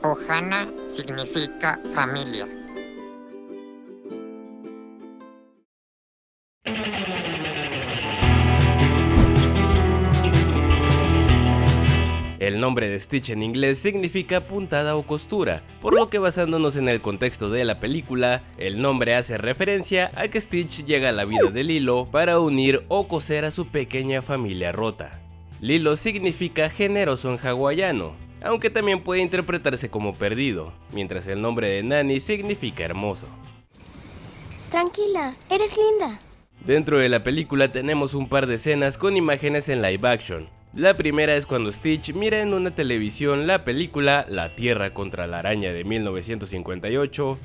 Ohana significa familia. El nombre de Stitch en inglés significa puntada o costura, por lo que basándonos en el contexto de la película, el nombre hace referencia a que Stitch llega a la vida de Lilo para unir o coser a su pequeña familia rota. Lilo significa generoso en hawaiano, aunque también puede interpretarse como perdido, mientras el nombre de Nani significa hermoso. Tranquila, eres linda. Dentro de la película tenemos un par de escenas con imágenes en live action. La primera es cuando Stitch mira en una televisión la película La Tierra contra la Araña de 1958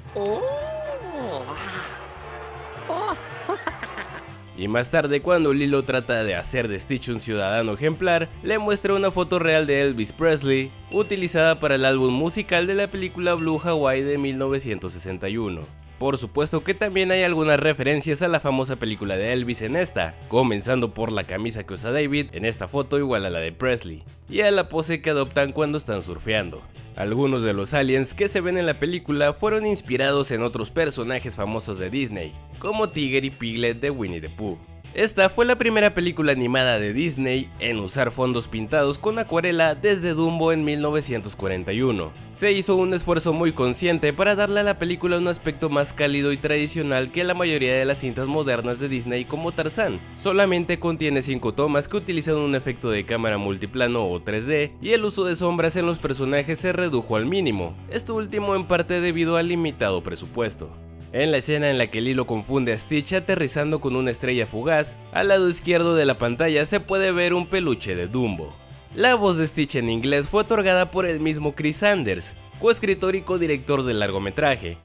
y más tarde cuando Lilo trata de hacer de Stitch un ciudadano ejemplar, le muestra una foto real de Elvis Presley utilizada para el álbum musical de la película Blue Hawaii de 1961. Por supuesto que también hay algunas referencias a la famosa película de Elvis en esta, comenzando por la camisa que usa David en esta foto igual a la de Presley, y a la pose que adoptan cuando están surfeando. Algunos de los aliens que se ven en la película fueron inspirados en otros personajes famosos de Disney, como Tigger y Piglet de Winnie the Pooh. Esta fue la primera película animada de Disney en usar fondos pintados con acuarela desde Dumbo en 1941. Se hizo un esfuerzo muy consciente para darle a la película un aspecto más cálido y tradicional que la mayoría de las cintas modernas de Disney como Tarzán. Solamente contiene 5 tomas que utilizan un efecto de cámara multiplano o 3D y el uso de sombras en los personajes se redujo al mínimo, esto último en parte debido al limitado presupuesto. En la escena en la que Lilo confunde a Stitch aterrizando con una estrella fugaz, al lado izquierdo de la pantalla se puede ver un peluche de Dumbo. La voz de Stitch en inglés fue otorgada por el mismo Chris Sanders, coescritor y codirector del largometraje.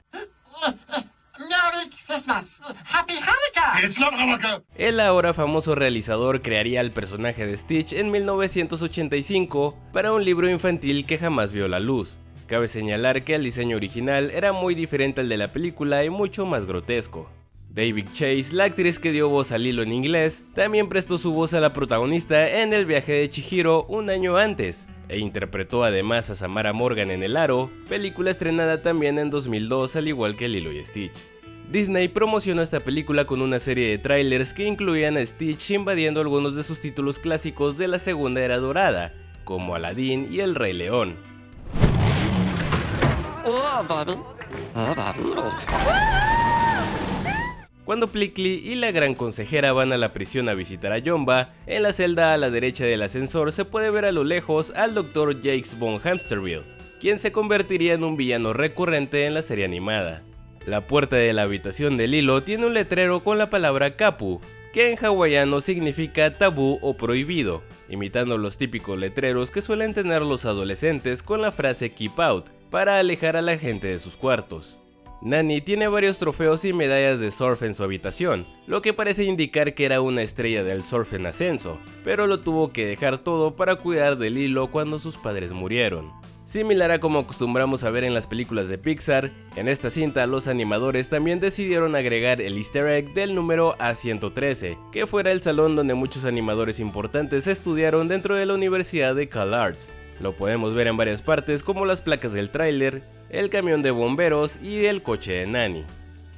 Merry Christmas. Happy Hanukkah. It's not Hanukkah. El ahora famoso realizador crearía el personaje de Stitch en 1985 para un libro infantil que jamás vio la luz. Cabe señalar que el diseño original era muy diferente al de la película y mucho más grotesco. David Chase, la actriz que dio voz a Lilo en inglés, también prestó su voz a la protagonista en El viaje de Chihiro un año antes, e interpretó además a Samara Morgan en El Aro, película estrenada también en 2002 al igual que Lilo y Stitch. Disney promocionó esta película con una serie de trailers que incluían a Stitch invadiendo algunos de sus títulos clásicos de la segunda era dorada, como Aladdin y El Rey León. Cuando Plickly y la gran consejera van a la prisión a visitar a Jumba, en la celda a la derecha del ascensor se puede ver a lo lejos al Dr. Jakes von Hamsterville, quien se convertiría en un villano recurrente en la serie animada. La puerta de la habitación de Lilo tiene un letrero con la palabra kapu, que en hawaiano significa tabú o prohibido, imitando los típicos letreros que suelen tener los adolescentes con la frase keep out, para alejar a la gente de sus cuartos. Nani tiene varios trofeos y medallas de surf en su habitación, lo que parece indicar que era una estrella del surf en ascenso, pero lo tuvo que dejar todo para cuidar de Lilo cuando sus padres murieron. Similar a como acostumbramos a ver en las películas de Pixar, en esta cinta los animadores también decidieron agregar el easter egg del número A113, que fuera el salón donde muchos animadores importantes estudiaron dentro de la Universidad de CalArts. Lo podemos ver en varias partes como las placas del tráiler, el camión de bomberos y el coche de Nani.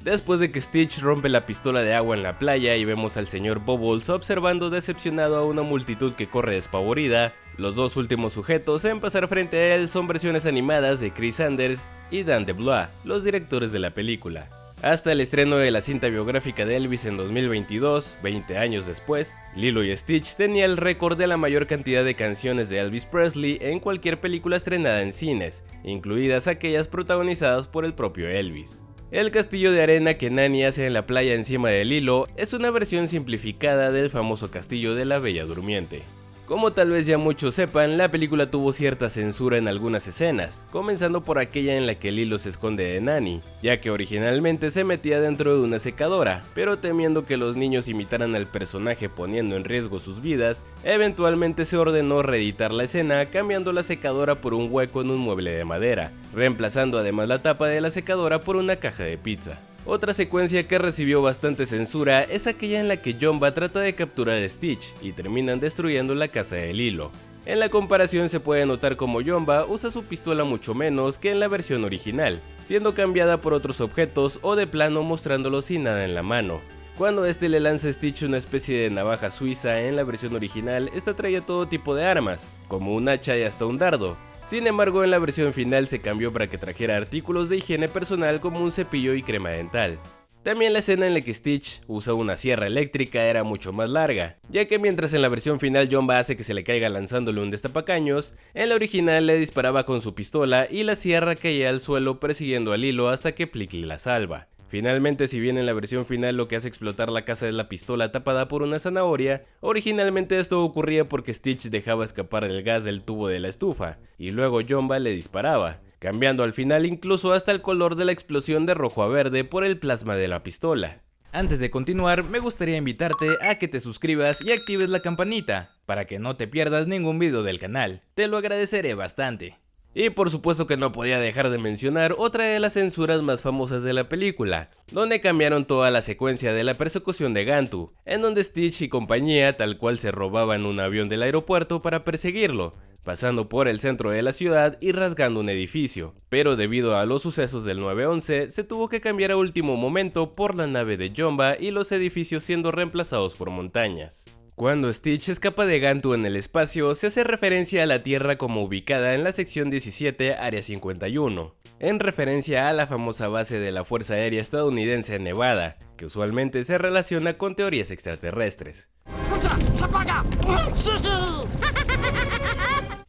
Después de que Stitch rompe la pistola de agua en la playa y vemos al señor Bubbles observando decepcionado a una multitud que corre despavorida, los dos últimos sujetos en pasar frente a él son versiones animadas de Chris Sanders y Dan DeBlois, los directores de la película. Hasta el estreno de la cinta biográfica de Elvis en 2022, 20 años después, Lilo y Stitch tenía el récord de la mayor cantidad de canciones de Elvis Presley en cualquier película estrenada en cines, incluidas aquellas protagonizadas por el propio Elvis. El castillo de arena que Nani hace en la playa encima de Lilo es una versión simplificada del famoso castillo de la Bella Durmiente. Como tal vez ya muchos sepan, la película tuvo cierta censura en algunas escenas, comenzando por aquella en la que Lilo se esconde de Nani, ya que originalmente se metía dentro de una secadora, pero temiendo que los niños imitaran al personaje poniendo en riesgo sus vidas, eventualmente se ordenó reeditar la escena cambiando la secadora por un hueco en un mueble de madera, reemplazando además la tapa de la secadora por una caja de pizza. Otra secuencia que recibió bastante censura es aquella en la que Jumba trata de capturar a Stitch y terminan destruyendo la casa de Lilo. En la comparación se puede notar como Yomba usa su pistola mucho menos que en la versión original, siendo cambiada por otros objetos o de plano mostrándolo sin nada en la mano. Cuando este le lanza a Stitch una especie de navaja suiza en la versión original, esta traía todo tipo de armas, como un hacha y hasta un dardo. Sin embargo, en la versión final se cambió para que trajera artículos de higiene personal como un cepillo y crema dental. También la escena en la que Stitch usa una sierra eléctrica era mucho más larga, ya que mientras en la versión final Yomba hace que se le caiga lanzándole un destapacaños, en la original le disparaba con su pistola y la sierra caía al suelo persiguiendo a Lilo hasta que Plickly la salva. Finalmente, si bien en la versión final lo que hace explotar la casa es la pistola tapada por una zanahoria, originalmente esto ocurría porque Stitch dejaba escapar el gas del tubo de la estufa, y luego Yomba le disparaba, cambiando al final incluso hasta el color de la explosión de rojo a verde por el plasma de la pistola. Antes de continuar, me gustaría invitarte a que te suscribas y actives la campanita, para que no te pierdas ningún video del canal, te lo agradeceré bastante. Y por supuesto que no podía dejar de mencionar otra de las censuras más famosas de la película, donde cambiaron toda la secuencia de la persecución de Gantu, en donde Stitch y compañía tal cual se robaban un avión del aeropuerto para perseguirlo, pasando por el centro de la ciudad y rasgando un edificio, pero debido a los sucesos del 9/11 se tuvo que cambiar a último momento por la nave de Yomba y los edificios siendo reemplazados por montañas. Cuando Stitch escapa de Gantu en el espacio, se hace referencia a la Tierra como ubicada en la sección 17, área 51, en referencia a la famosa base de la Fuerza Aérea estadounidense en Nevada, que usualmente se relaciona con teorías extraterrestres.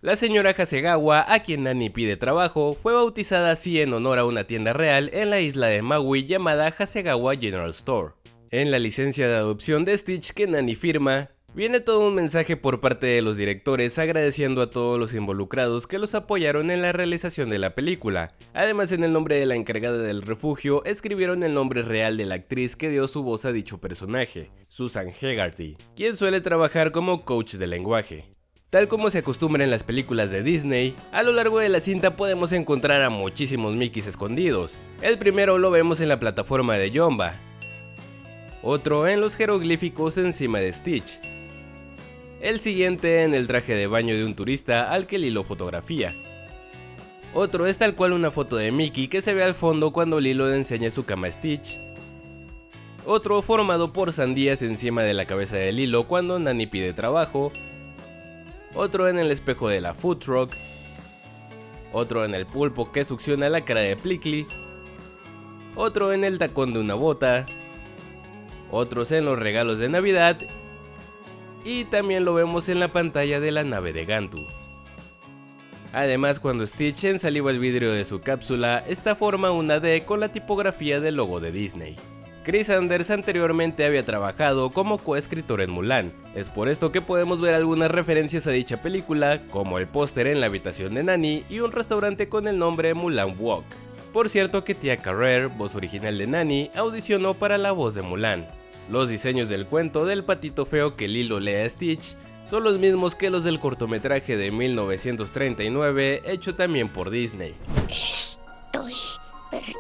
La señora Hasegawa, a quien Nani pide trabajo, fue bautizada así en honor a una tienda real en la isla de Maui llamada Hasegawa General Store. En la licencia de adopción de Stitch que Nani firma, viene todo un mensaje por parte de los directores agradeciendo a todos los involucrados que los apoyaron en la realización de la película. Además, en el nombre de la encargada del refugio escribieron el nombre real de la actriz que dio su voz a dicho personaje, Susan Hegarty, quien suele trabajar como coach de lenguaje. Tal como se acostumbra en las películas de Disney, a lo largo de la cinta podemos encontrar a muchísimos Mickeys escondidos. El primero lo vemos en la plataforma de Yomba, otro en los jeroglíficos encima de Stitch, el siguiente en el traje de baño de un turista al que Lilo fotografía. Otro es tal cual una foto de Mickey que se ve al fondo cuando Lilo le enseña su cama a Stitch. Otro formado por sandías encima de la cabeza de Lilo cuando Nani pide trabajo. Otro en el espejo de la food truck. Otro en el pulpo que succiona la cara de Plickly. Otro en el tacón de una bota. Otros en los regalos de Navidad. Y también lo vemos en la pantalla de la nave de Gantu. Además, cuando Stitch ensaliva el vidrio de su cápsula, esta forma una D con la tipografía del logo de Disney. Chris Anders anteriormente había trabajado como coescritor en Mulan, es por esto que podemos ver algunas referencias a dicha película, como el póster en la habitación de Nani y un restaurante con el nombre Mulan Wok. Por cierto que Tia Carrere, voz original de Nani, audicionó para la voz de Mulan. Los diseños del cuento del patito feo que Lilo lee a Stitch son los mismos que los del cortometraje de 1939 hecho también por Disney. Estoy perdido.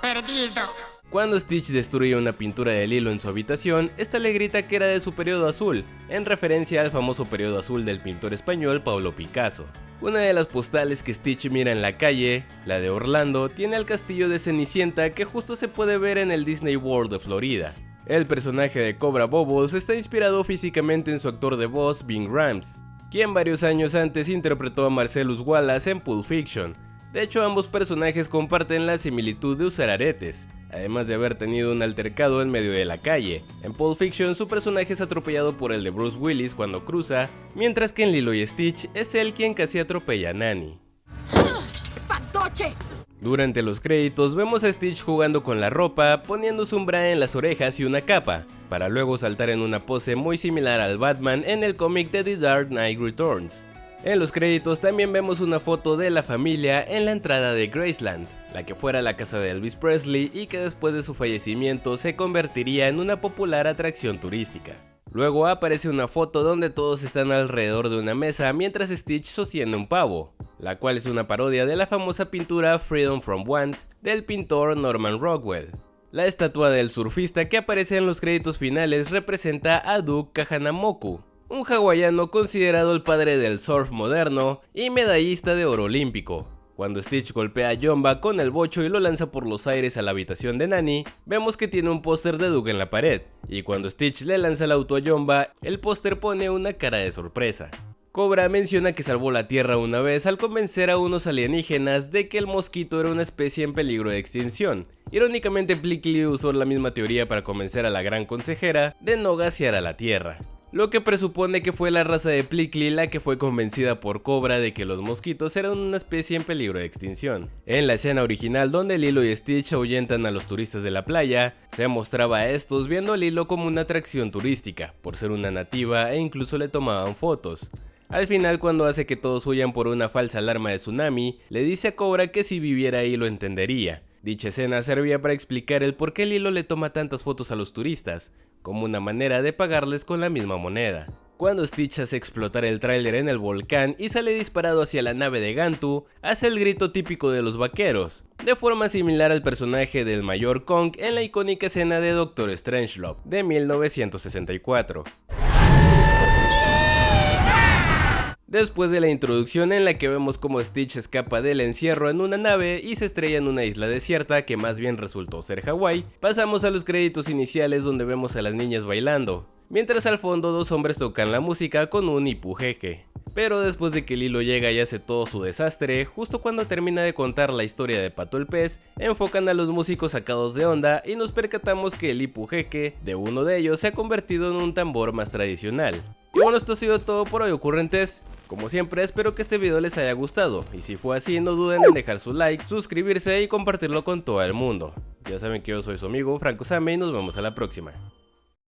Perdido. Cuando Stitch destruye una pintura de Lilo en su habitación, esta le grita que era de su periodo azul, en referencia al famoso periodo azul del pintor español Pablo Picasso. Una de las postales que Stitch mira en la calle, la de Orlando, tiene el castillo de Cenicienta que justo se puede ver en el Disney World de Florida. El personaje de Cobra Bubbles está inspirado físicamente en su actor de voz Bing Rams, quien varios años antes interpretó a Marcellus Wallace en Pulp Fiction. De hecho, ambos personajes comparten la similitud de usar aretes, además de haber tenido un altercado en medio de la calle. En Pulp Fiction su personaje es atropellado por el de Bruce Willis cuando cruza, mientras que en Lilo y Stitch es él quien casi atropella a Nani. ¡Fantoche! Durante los créditos vemos a Stitch jugando con la ropa, poniéndose un bra en las orejas y una capa, para luego saltar en una pose muy similar al Batman en el cómic de The Dark Knight Returns. En los créditos también vemos una foto de la familia en la entrada de Graceland, la que fuera la casa de Elvis Presley y que después de su fallecimiento se convertiría en una popular atracción turística. Luego aparece una foto donde todos están alrededor de una mesa mientras Stitch sostiene un pavo, la cual es una parodia de la famosa pintura Freedom from Want del pintor Norman Rockwell. La estatua del surfista que aparece en los créditos finales representa a Duke Kahanamoku, un hawaiano considerado el padre del surf moderno y medallista de oro olímpico. Cuando Stitch golpea a Jumba con el bocho y lo lanza por los aires a la habitación de Nani, vemos que tiene un póster de Doug en la pared, y cuando Stitch le lanza el auto a Jumba, el póster pone una cara de sorpresa. Cobra menciona que salvó la Tierra una vez al convencer a unos alienígenas de que el mosquito era una especie en peligro de extinción. Irónicamente, Plickly usó la misma teoría para convencer a la Gran Consejera de no gasear a la Tierra, lo que presupone que fue la raza de Plickly la que fue convencida por Cobra de que los mosquitos eran una especie en peligro de extinción. En la escena original donde Lilo y Stitch ahuyentan a los turistas de la playa, se mostraba a estos viendo a Lilo como una atracción turística, por ser una nativa e incluso le tomaban fotos. Al final, cuando hace que todos huyan por una falsa alarma de tsunami, le dice a Cobra que si viviera ahí lo entendería. Dicha escena servía para explicar el por qué Lilo le toma tantas fotos a los turistas, como una manera de pagarles con la misma moneda. Cuando Stitch hace explotar el tráiler en el volcán y sale disparado hacia la nave de Gantu, hace el grito típico de los vaqueros, de forma similar al personaje del Mayor Kong en la icónica escena de Doctor Strangelove de 1964. Después de la introducción en la que vemos cómo Stitch escapa del encierro en una nave y se estrella en una isla desierta que más bien resultó ser Hawái, pasamos a los créditos iniciales donde vemos a las niñas bailando, mientras al fondo dos hombres tocan la música con un ipujeje. Pero después de que Lilo llega y hace todo su desastre, justo cuando termina de contar la historia de Pato el Pez, enfocan a los músicos sacados de onda y nos percatamos que el ipujeje de uno de ellos se ha convertido en un tambor más tradicional. Y bueno, esto ha sido todo por hoy, ocurrentes. Como siempre, espero que este video les haya gustado, y si fue así, no duden en dejar su like, suscribirse y compartirlo con todo el mundo. Ya saben que yo soy su amigo Franco Same y nos vemos a la próxima.